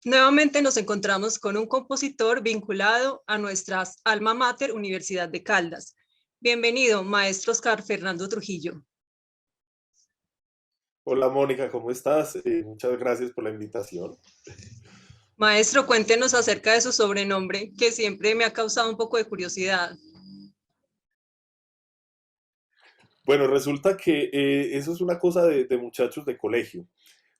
Nuevamente nos encontramos con un compositor vinculado a nuestra alma mater, Universidad de Caldas. Bienvenido, maestro Oscar Fernando Trujillo. Hola Mónica, ¿cómo estás? Muchas gracias por la invitación. Maestro, cuéntenos acerca de su sobrenombre, que siempre me ha causado un poco de curiosidad. Bueno, resulta que eso es una cosa de muchachos de colegio.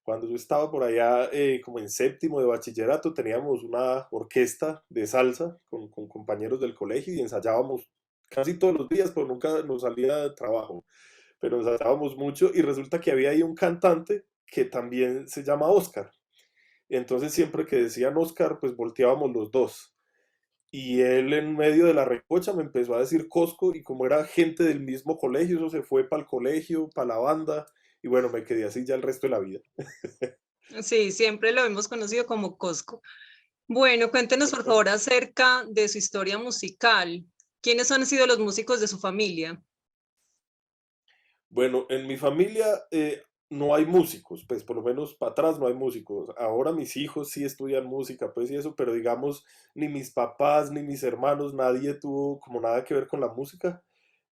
Cuando yo estaba por allá como en séptimo de bachillerato, teníamos una orquesta de salsa con compañeros del colegio y ensayábamos casi todos los días, pero nunca nos salía de trabajo. Pero ensayábamos mucho y resulta que había ahí un cantante que también se llama Oscar. Entonces siempre que decían Oscar, pues volteábamos los dos. Y él en medio de la recocha me empezó a decir Cosco y como era gente del mismo colegio, eso se fue para el colegio, para la banda y bueno, me quedé así ya el resto de la vida. Sí, siempre lo hemos conocido como Cosco. Bueno, cuéntenos por favor acerca de su historia musical. ¿Quiénes han sido los músicos de su familia? Bueno, en mi familia no hay músicos, pues por lo menos para atrás no hay músicos. Ahora mis hijos sí estudian música, pues y eso, pero digamos, ni mis papás ni mis hermanos, nadie tuvo como nada que ver con la música.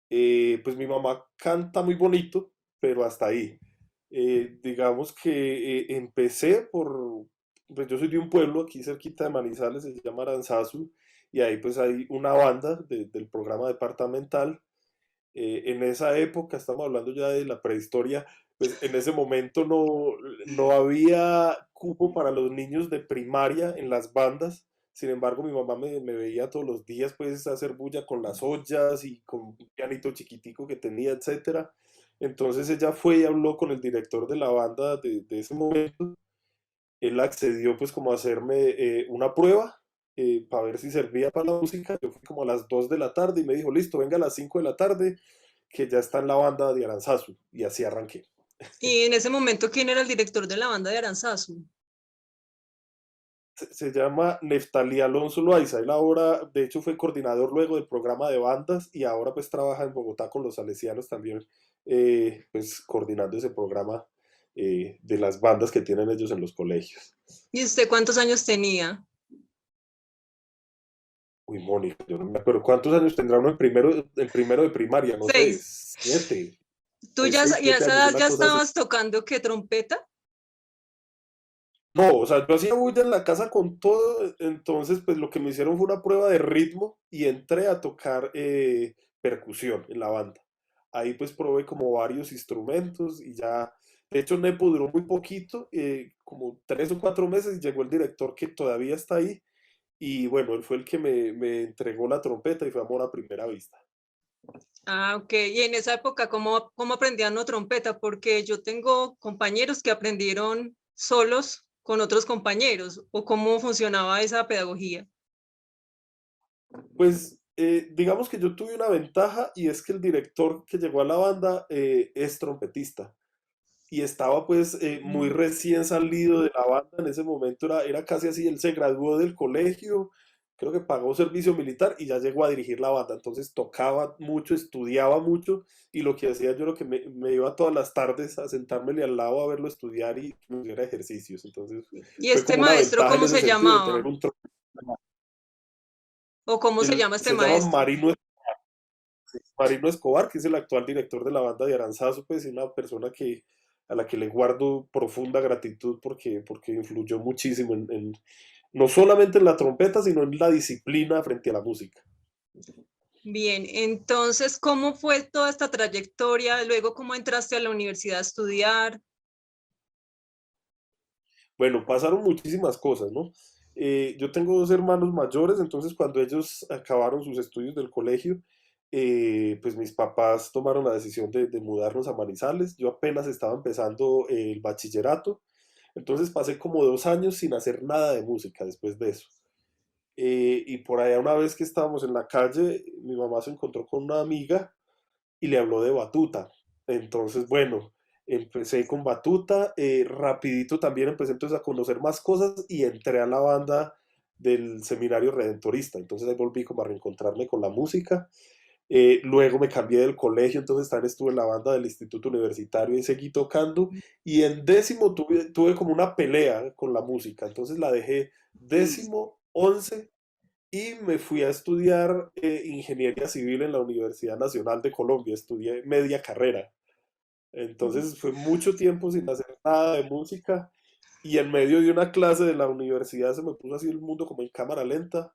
Pues mi mamá canta muy bonito, pero hasta ahí. Digamos que empecé pues yo soy de un pueblo aquí cerquita de Manizales, se llama Aranzazu, y ahí pues hay una banda del programa departamental. En esa época, estamos hablando ya de la prehistoria, pues en ese momento no había cupo para los niños de primaria en las bandas. Sin embargo, mi mamá me veía todos los días pues hacer bulla con las ollas y con un pianito chiquitico que tenía, etcétera. Entonces ella fue y habló con el director de la banda de ese momento. Él accedió pues como a hacerme una prueba para ver si servía para la música. Yo fui como a las 2 de la tarde y me dijo, listo, venga a las 5 de la tarde que ya está en la banda de Aranzazu. Y así arranqué. Y en ese momento, ¿quién era el director de la banda de Aranzazu? Se llama Neftalí Alonso Loaiza. Él ahora, de hecho, fue coordinador luego del programa de bandas y ahora pues trabaja en Bogotá con los salesianos también, pues coordinando ese programa de las bandas que tienen ellos en los colegios. ¿Y usted cuántos años tenía? Uy, Mónica, yo no me acuerdo. ¿Cuántos años tendrá uno en primero de primaria? No sé, 6. 7, ¿Tú ya, seis, y a siete esa años, edad una ya cosa así. estabas tocando qué trompeta? No, o sea, yo hacía bulla en la casa con todo, entonces pues lo que me hicieron fue una prueba de ritmo y entré a tocar percusión en la banda. Ahí pues probé como varios instrumentos y ya, de hecho Nepo duró muy poquito, como 3 o 4 meses y llegó el director que todavía está ahí y bueno, él fue el que me entregó la trompeta y fue amor a primera vista. Ah, ok. Y en esa época, ¿cómo aprendían la trompeta? Porque yo tengo compañeros que aprendieron solos con otros compañeros, o cómo funcionaba esa pedagogía. Pues digamos que yo tuve una ventaja y es que el director que llegó a la banda es trompetista y estaba pues muy Mm. recién salido de la banda en ese momento, era casi así, él se graduó del colegio, creo que pagó servicio militar y ya llegó a dirigir la banda, entonces tocaba mucho, estudiaba mucho y lo que hacía yo lo que me iba todas las tardes a sentármele al lado a verlo estudiar y que me hiciera ejercicios, entonces ¿Y fue este como una maestro ventaja en cómo ese se sentido de tener llamaba? un ¿O cómo se él llama este se llama maestro? Marino Escobar, que es el actual director de la banda de Aranzazu, pues es una persona a la que le guardo profunda gratitud porque influyó muchísimo no solamente en la trompeta, sino en la disciplina frente a la música. Bien, entonces, ¿cómo fue toda esta trayectoria? Luego, ¿cómo entraste a la universidad a estudiar? Bueno, pasaron muchísimas cosas, ¿no? Yo tengo dos hermanos mayores, entonces cuando ellos acabaron sus estudios del colegio, pues mis papás tomaron la decisión de mudarnos a Manizales. Yo apenas estaba empezando el bachillerato, entonces pasé como 2 años sin hacer nada de música después de eso. Y por allá una vez que estábamos en la calle, mi mamá se encontró con una amiga y le habló de batuta. Entonces, bueno, empecé con batuta, rapidito también empecé entonces a conocer más cosas y entré a la banda del Seminario Redentorista. Entonces ahí volví como a reencontrarme con la música. Luego me cambié del colegio, entonces también estuve en la banda del instituto universitario y seguí tocando. Y en décimo tuve como una pelea con la música, entonces la dejé décimo, once y me fui a estudiar ingeniería civil en la Universidad Nacional de Colombia. Estudié media carrera. Entonces fue mucho tiempo sin hacer nada de música y en medio de una clase de la universidad se me puso así el mundo como en cámara lenta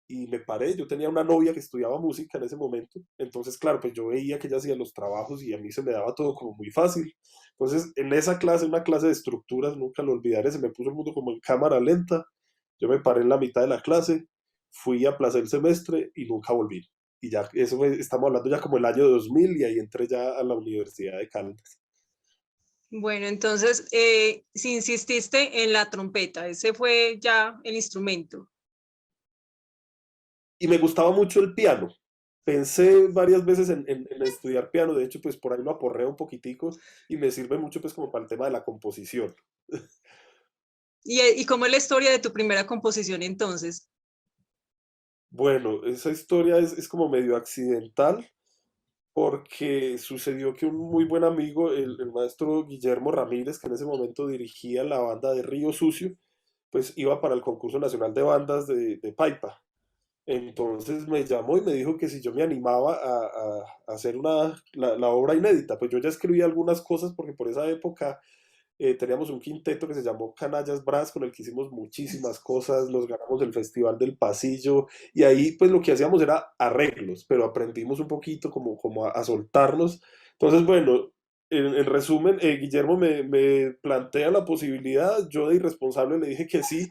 y me paré. Yo tenía una novia que estudiaba música en ese momento, entonces claro, pues yo veía que ella hacía los trabajos y a mí se me daba todo como muy fácil. Entonces en esa clase, una clase de estructuras, nunca lo olvidaré, se me puso el mundo como en cámara lenta. Yo me paré en la mitad de la clase, fui a aplacé el semestre y nunca volví. Y ya, estamos hablando ya como el año 2000 y ahí entré ya a la Universidad de Caldas. Bueno, entonces, si insististe en la trompeta, ese fue ya el instrumento. Y me gustaba mucho el piano. Pensé varias veces en estudiar piano, de hecho, pues por ahí lo aporreo un poquitico y me sirve mucho pues como para el tema de la composición. ¿Y cómo es la historia de tu primera composición entonces? Bueno, esa historia es como medio accidental porque sucedió que un muy buen amigo, el maestro Guillermo Ramírez, que en ese momento dirigía la banda de Río Sucio, pues iba para el concurso nacional de bandas de Paipa. Entonces me llamó y me dijo que si yo me animaba a hacer la obra inédita. Pues yo ya escribí algunas cosas porque por esa época teníamos un quinteto que se llamó Canallas Brass, con el que hicimos muchísimas cosas, nos ganamos el Festival del Pasillo, y ahí pues lo que hacíamos era arreglos, pero aprendimos un poquito como a soltarnos. Entonces, bueno, en resumen, Guillermo me plantea la posibilidad, yo de irresponsable le dije que sí,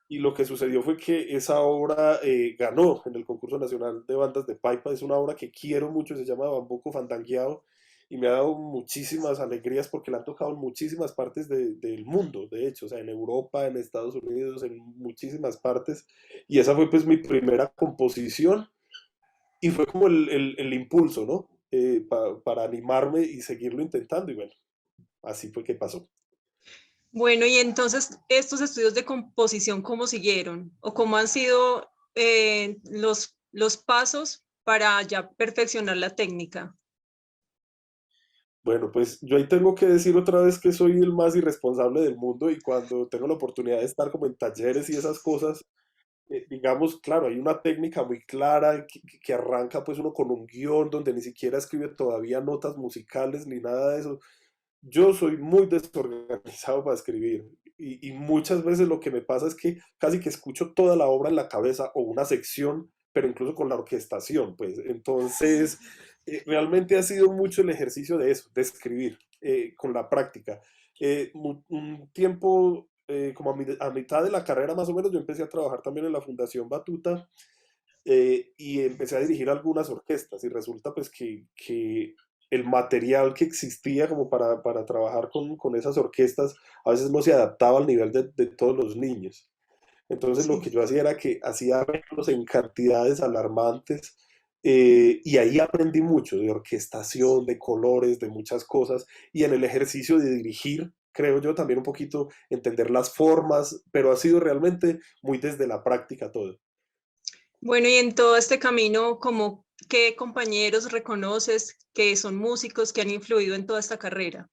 y lo que sucedió fue que esa obra ganó en el concurso nacional de bandas de Paipa. Es una obra que quiero mucho, se llama Bambuco Fandangueado y me ha dado muchísimas alegrías porque la han tocado en muchísimas partes del mundo, de hecho, o sea, en Europa, en Estados Unidos, en muchísimas partes. Y esa fue pues mi primera composición y fue como el impulso, ¿no? Para animarme y seguirlo intentando y bueno, así fue que pasó. Bueno, y entonces, estos estudios de composición, ¿cómo siguieron? ¿O cómo han sido los pasos para ya perfeccionar la técnica? Bueno, pues yo ahí tengo que decir otra vez que soy el más irresponsable del mundo y cuando tengo la oportunidad de estar como en talleres y esas cosas, digamos, claro, hay una técnica muy clara que arranca pues uno con un guión donde ni siquiera escribe todavía notas musicales ni nada de eso. Yo soy muy desorganizado para escribir y muchas veces lo que me pasa es que casi que escucho toda la obra en la cabeza o una sección, pero incluso con la orquestación, pues entonces realmente ha sido mucho el ejercicio de eso, de escribir con la práctica. Un tiempo, como a mitad de la carrera más o menos, yo empecé a trabajar también en la Fundación Batuta y empecé a dirigir algunas orquestas y resulta pues que el material que existía como para trabajar con esas orquestas a veces no se adaptaba al nivel de todos los niños. Entonces lo que Sí. yo hacía era que hacía arreglos en cantidades alarmantes y ahí aprendí mucho de orquestación, de colores, de muchas cosas y en el ejercicio de dirigir, creo yo también un poquito entender las formas, pero ha sido realmente muy desde la práctica todo. Bueno, y en todo este camino, ¿cómo qué compañeros reconoces que son músicos que han influido en toda esta carrera?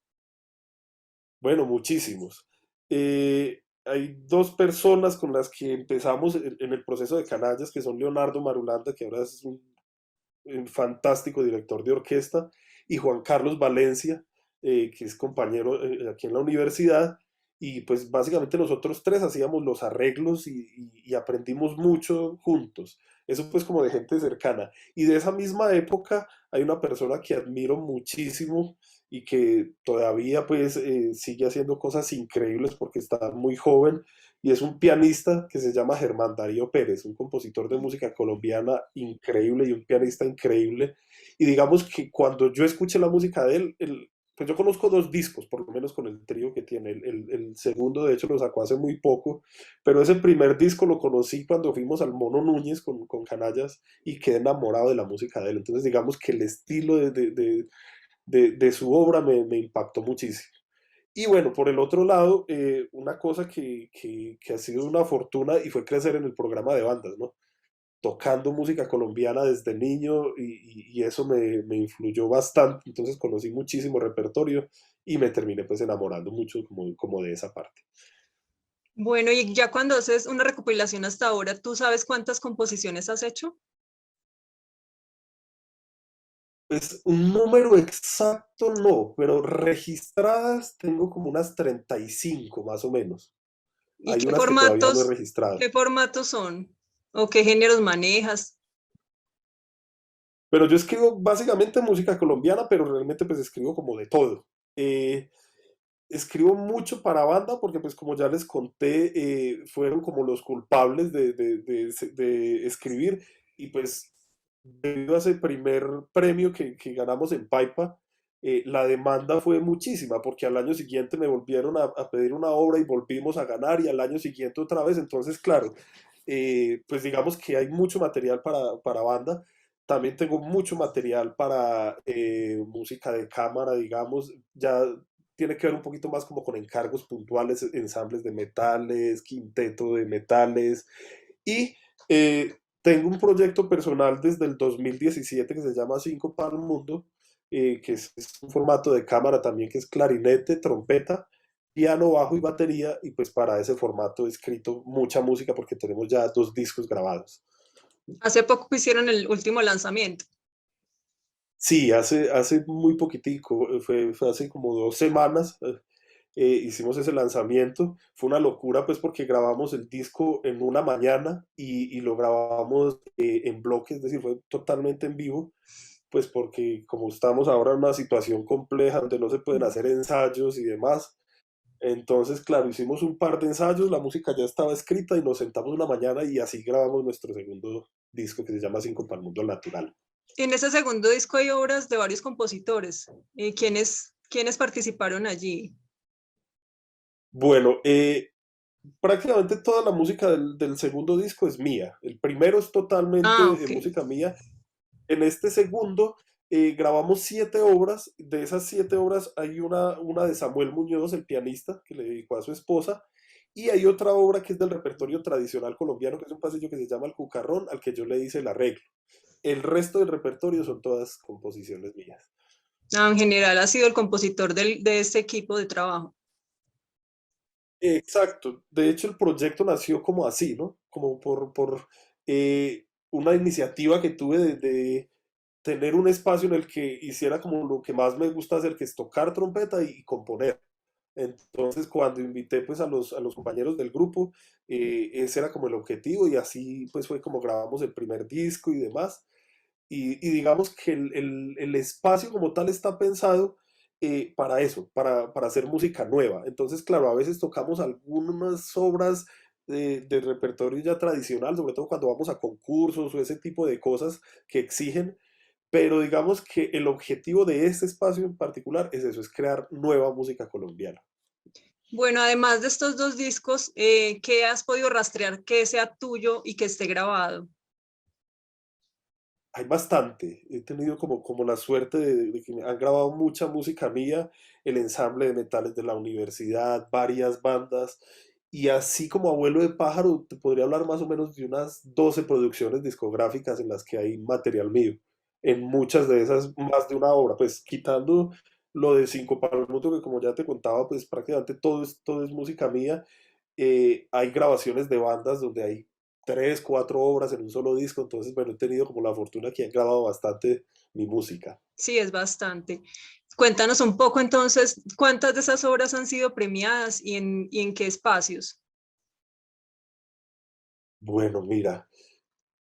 Bueno, muchísimos. Hay dos personas con las que empezamos en el proceso de Canallas, que son Leonardo Marulanda, que ahora es un fantástico director de orquesta, y Juan Carlos Valencia, que es compañero aquí en la universidad. Y pues básicamente nosotros tres hacíamos los arreglos y aprendimos mucho juntos. Eso pues como de gente cercana. Y de esa misma época hay una persona que admiro muchísimo y que todavía pues sigue haciendo cosas increíbles porque está muy joven y es un pianista que se llama Germán Darío Pérez, un compositor de música colombiana increíble y un pianista increíble. Y digamos que cuando yo escuché la música de él, pues yo conozco dos discos, por lo menos con el trío que tiene. El segundo, de hecho, lo sacó hace muy poco, pero ese primer disco lo conocí cuando fuimos al Mono Núñez con Canallas y quedé enamorado de la música de él. Entonces, digamos que el estilo de su obra me impactó muchísimo. Y bueno, por el otro lado, una cosa que ha sido una fortuna y fue crecer en el programa de bandas, ¿no? tocando música colombiana desde niño y eso me influyó bastante, entonces conocí muchísimo repertorio y me terminé pues enamorando mucho como de esa parte. Bueno, y ya cuando haces una recopilación hasta ahora, ¿tú sabes cuántas composiciones has hecho? Pues un número exacto no, pero registradas tengo como unas 35 más o menos. ¿Y Hay unas que todavía no he registrado. qué formatos son? ¿O qué géneros manejas? Pero yo escribo básicamente música colombiana, pero realmente pues escribo como de todo. Eh, Escribo mucho para banda porque pues como ya les conté, fueron como los culpables de escribir y pues debido a ese primer premio que ganamos en Paipa, la demanda fue muchísima porque al año siguiente me volvieron a pedir una obra y volvimos a ganar y al año siguiente otra vez. Entonces, claro, pues digamos que hay mucho material para banda. También tengo mucho material para música de cámara, digamos, ya tiene que ver un poquito más como con encargos puntuales, ensambles de metales, quinteto de metales. Y tengo un proyecto personal desde el 2017 que se llama Cinco para el Mundo, que es un formato de cámara también que es clarinete, trompeta, piano, bajo y batería. Y pues para ese formato he escrito mucha música porque tenemos ya 2 discos grabados. Hace poco hicieron el último lanzamiento. Sí, hace muy poquitico, fue hace como 2 semanas, hicimos ese lanzamiento. Fue una locura, pues, porque grabamos el disco en una mañana y lo grabamos en bloques, es decir, fue totalmente en vivo, pues, porque como estamos ahora en una situación compleja donde no se pueden hacer ensayos y demás, entonces, claro, hicimos un par de ensayos, la música ya estaba escrita y nos sentamos una mañana y así grabamos nuestro segundo disco que se llama Cinco para el Mundo Natural. En ese segundo disco hay obras de varios compositores. ¿Quiénes participaron allí? Bueno, prácticamente toda la música del segundo disco es mía. El primero es Ah, totalmente ok. música mía. En este segundo grabamos 7 obras. De esas 7 obras hay una de Samuel Muñoz, el pianista, que le dedicó a su esposa. Y hay otra obra que es del repertorio tradicional colombiano, que es un pasillo que se llama El Cucarrón, al que yo le hice el arreglo. El resto del repertorio son todas composiciones mías. Ah, en general ha sido el compositor de este equipo de trabajo. Exacto. De hecho, el proyecto nació como así, ¿no? Como por una iniciativa que tuve de tener un espacio en el que hiciera como lo que más me gusta hacer, que es tocar trompeta y componer. Entonces, cuando invité pues a los compañeros del grupo, ese era como el objetivo y así pues fue como grabamos el primer disco y demás. Y digamos que el espacio como tal está pensado para eso, para hacer música nueva. Entonces, claro, a veces tocamos algunas obras de repertorio ya tradicional, sobre todo cuando vamos a concursos o ese tipo de cosas que exigen, pero digamos que el objetivo de este espacio en particular es eso, es crear nueva música colombiana. Bueno, además de estos dos discos, ¿qué has podido rastrear que sea tuyo y que esté grabado? Hay bastante. He tenido como la suerte de que me han grabado mucha música mía, el ensamble de metales de la universidad, varias bandas, y así como abuelo de pájaro, te podría hablar más o menos de unas 12 producciones discográficas en las que hay material mío. En muchas de esas, más de una obra, pues quitando lo de Cinco para el Mundo, que como ya te contaba, pues prácticamente todo es música mía. Hay grabaciones de bandas donde hay 3, 4 obras en un solo disco, entonces, bueno, he tenido como la fortuna que han grabado bastante mi música. Sí, es bastante. Cuéntanos un poco entonces, ¿cuántas de esas obras han sido premiadas y en qué espacios? Bueno, mira,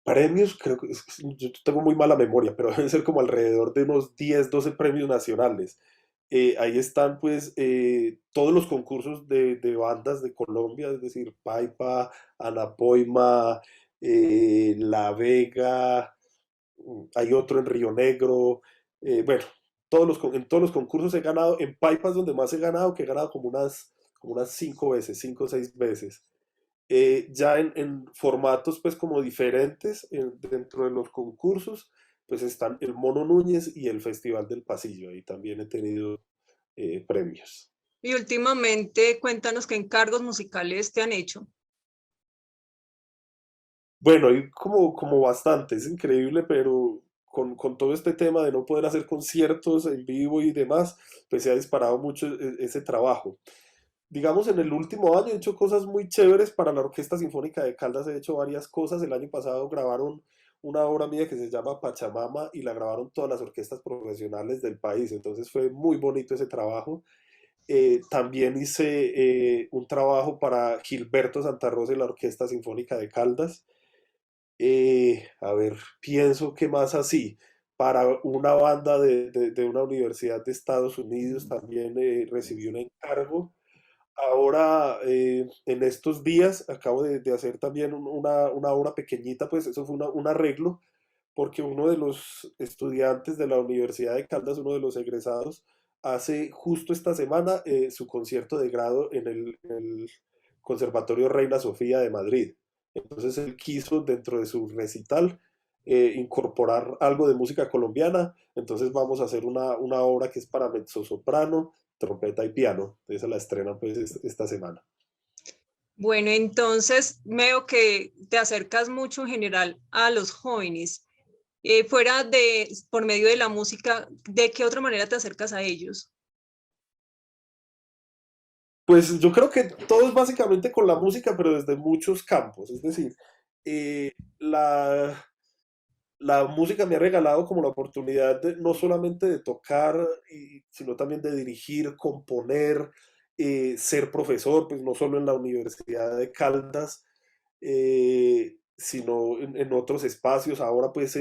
premios, creo que yo tengo muy mala memoria, pero deben ser como alrededor de unos 10 12 premios nacionales. Ahí están pues todos los concursos de bandas de Colombia, es decir, Paipa, Anapoima, La Vega, hay otro en Río Negro, bueno, en todos los concursos he ganado, en Paipas donde más he ganado, que he ganado como unas 5 veces, 5 o 6 veces. Ya en formatos pues como diferentes dentro de los concursos, pues están el Mono Núñez y el Festival del Pasillo, ahí también he tenido premios. Y últimamente, cuéntanos qué encargos musicales te han hecho. Bueno, hay como bastante, es increíble, pero con todo este tema de no poder hacer conciertos en vivo y demás, pues se ha disparado mucho ese trabajo. Digamos, en el último año he hecho cosas muy chéveres para la Orquesta Sinfónica de Caldas, he hecho varias cosas. El año pasado grabaron una obra mía que se llama Pachamama y la grabaron todas las orquestas profesionales del país, entonces fue muy bonito ese trabajo. También hice un trabajo para Gilberto Santa Rosa y la Orquesta Sinfónica de Caldas. A ver, pienso que más así. Para una banda de una universidad de Estados Unidos también recibí un encargo. Ahora, en estos días, acabo de hacer también una obra pequeñita, pues eso fue un arreglo, porque uno de los estudiantes de la Universidad de Caldas, uno de los egresados, hace justo esta semana su concierto de grado en el Conservatorio Reina Sofía de Madrid. Entonces él quiso, dentro de su recital, incorporar algo de música colombiana. Entonces vamos a hacer una obra que es para mezzosoprano, trompeta y piano. Esa la estrena pues esta semana. Bueno, entonces veo que te acercas mucho en general a los jóvenes. Fuera de, por medio de la música, ¿de qué otra manera te acercas a ellos? Pues yo creo que todo es básicamente con la música, pero desde muchos campos. Es decir, eh, la, la música me ha regalado como la oportunidad no solamente de tocar, sino también de dirigir, componer, ser profesor, pues no solo en la Universidad de Caldas, sino en otros espacios. Ahora pues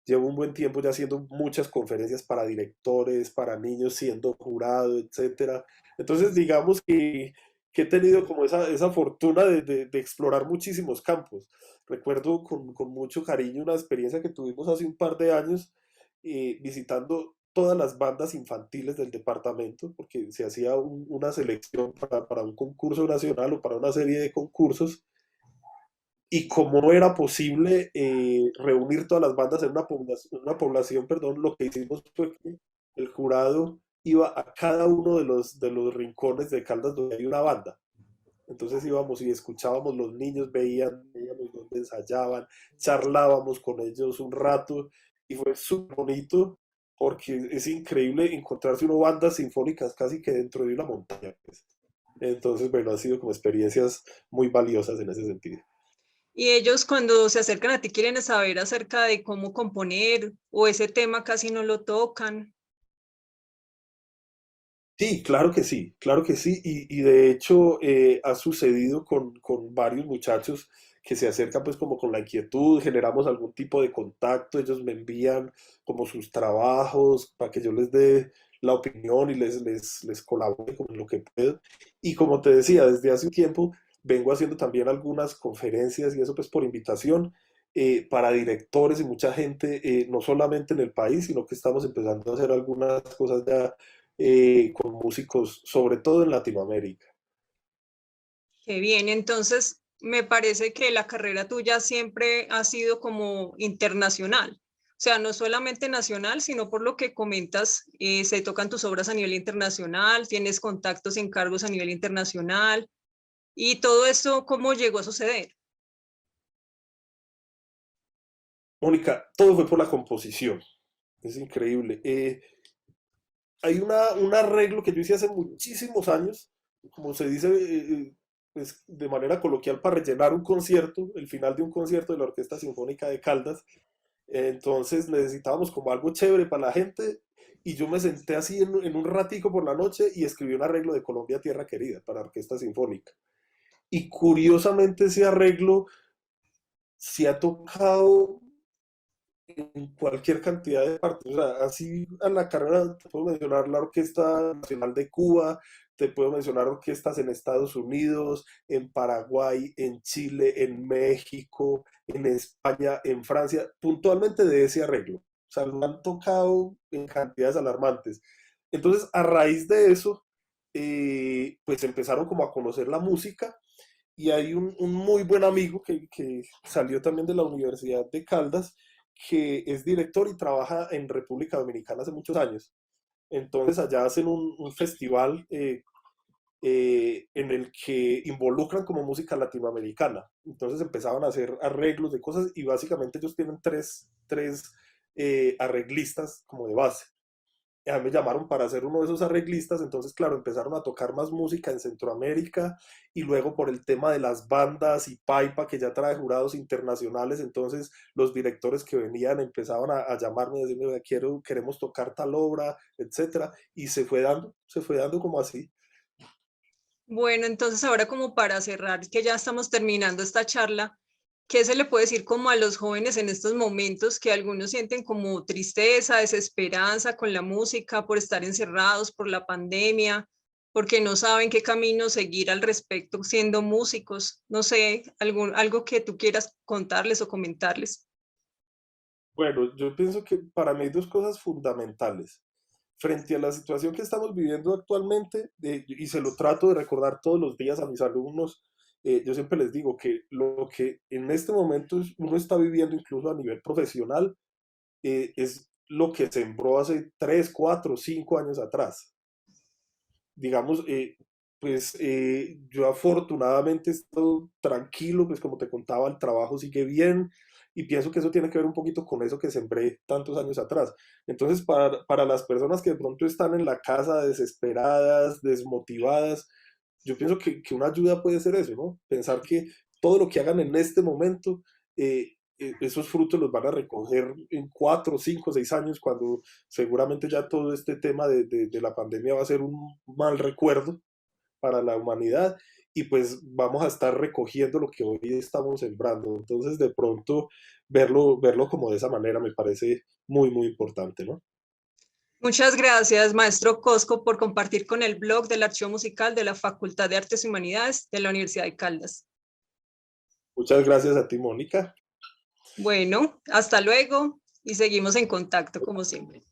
llevo un buen tiempo ya haciendo muchas conferencias para directores, para niños, siendo jurado, etcétera. Entonces digamos que he tenido como esa fortuna de explorar muchísimos campos. Recuerdo con mucho cariño una experiencia que tuvimos hace un par de años visitando todas las bandas infantiles del departamento, porque se hacía una selección para un concurso nacional o para una serie de concursos, y como no era posible reunir todas las bandas en una población, perdón, lo que hicimos fue que el jurado iba a cada uno de los rincones de Caldas donde hay una banda. Entonces íbamos y escuchábamos, los niños veíamos dónde ensayaban, charlábamos con ellos un rato y fue súper bonito porque es increíble encontrarse uno bandas sinfónicas casi que dentro de una montaña, pues. Entonces, bueno, han sido como experiencias muy valiosas en ese sentido. Y ellos cuando se acercan a ti quieren saber acerca de cómo componer o ese tema casi no lo tocan. Sí, claro que sí, claro que sí. Y de hecho ha sucedido con varios muchachos que se acercan pues como con la inquietud, generamos algún tipo de contacto, ellos me envían como sus trabajos para que yo les dé la opinión y les colabore con lo que puedo. Y como te decía, desde hace un tiempo vengo haciendo también algunas conferencias y eso pues por invitación para directores y mucha gente, no solamente en el país, sino que estamos empezando a hacer algunas cosas ya con músicos, sobre todo en Latinoamérica. Qué bien, entonces me parece que la carrera tuya siempre ha sido como internacional. O sea, no solamente nacional, sino por lo que comentas, se tocan tus obras a nivel internacional, tienes contactos en cargos a nivel internacional y todo esto, ¿cómo llegó a suceder? Mónica, todo fue por la composición. Es increíble. Hay un arreglo que yo hice hace muchísimos años, como se dice pues, de manera coloquial, para rellenar un concierto, el final de un concierto de la Orquesta Sinfónica de Caldas. Entonces necesitábamos como algo chévere para la gente y yo me senté así en un ratico por la noche y escribí un arreglo de Colombia Tierra Querida para Orquesta Sinfónica. Y curiosamente ese arreglo se ha tocado en cualquier cantidad de partes. O sea, así a la carrera te puedo mencionar la Orquesta Nacional de Cuba, te puedo mencionar orquestas en Estados Unidos, en Paraguay, en Chile, en México, en España, en Francia, puntualmente de ese arreglo. O sea, lo han tocado en cantidades alarmantes. Entonces, a raíz de eso, pues empezaron como a conocer la música y hay un muy buen amigo que salió también de la Universidad de Caldas, que es director y trabaja en República Dominicana hace muchos años. Entonces allá hacen un festival en el que involucran como música latinoamericana. Entonces empezaban a hacer arreglos de cosas y básicamente ellos tienen tres arreglistas como de base. A mí me llamaron para ser uno de esos arreglistas, entonces claro, empezaron a tocar más música en Centroamérica y luego por el tema de las bandas y Paipa que ya trae jurados internacionales, entonces los directores que venían empezaban a llamarme y decirme, queremos tocar tal obra, etcétera, y se fue dando como así. Bueno, entonces ahora como para cerrar, que ya estamos terminando esta charla, ¿qué se le puede decir como a los jóvenes en estos momentos que algunos sienten como tristeza, desesperanza con la música por estar encerrados por la pandemia, porque no saben qué camino seguir al respecto siendo músicos? No sé, algo que tú quieras contarles o comentarles. Bueno, yo pienso que para mí hay dos cosas fundamentales. Frente a la situación que estamos viviendo actualmente, y se lo trato de recordar todos los días a mis alumnos, yo siempre les digo que lo que en este momento uno está viviendo incluso a nivel profesional es lo que sembró hace 3, 4, 5 años atrás. Digamos, yo afortunadamente he estado tranquilo, pues como te contaba, el trabajo sigue bien y pienso que eso tiene que ver un poquito con eso que sembré tantos años atrás. Entonces, para las personas que de pronto están en la casa desesperadas, desmotivadas, yo pienso que una ayuda puede ser eso, ¿no? Pensar que todo lo que hagan en este momento, esos frutos los van a recoger en 4, 5, 6 años, cuando seguramente ya todo este tema de la pandemia va a ser un mal recuerdo para la humanidad y pues vamos a estar recogiendo lo que hoy estamos sembrando. Entonces, de pronto, verlo como de esa manera me parece muy, muy importante, ¿no? Muchas gracias, maestro Cosco, por compartir con el blog del Archivo Musical de la Facultad de Artes y Humanidades de la Universidad de Caldas. Muchas gracias a ti, Mónica. Bueno, hasta luego y seguimos en contacto como siempre.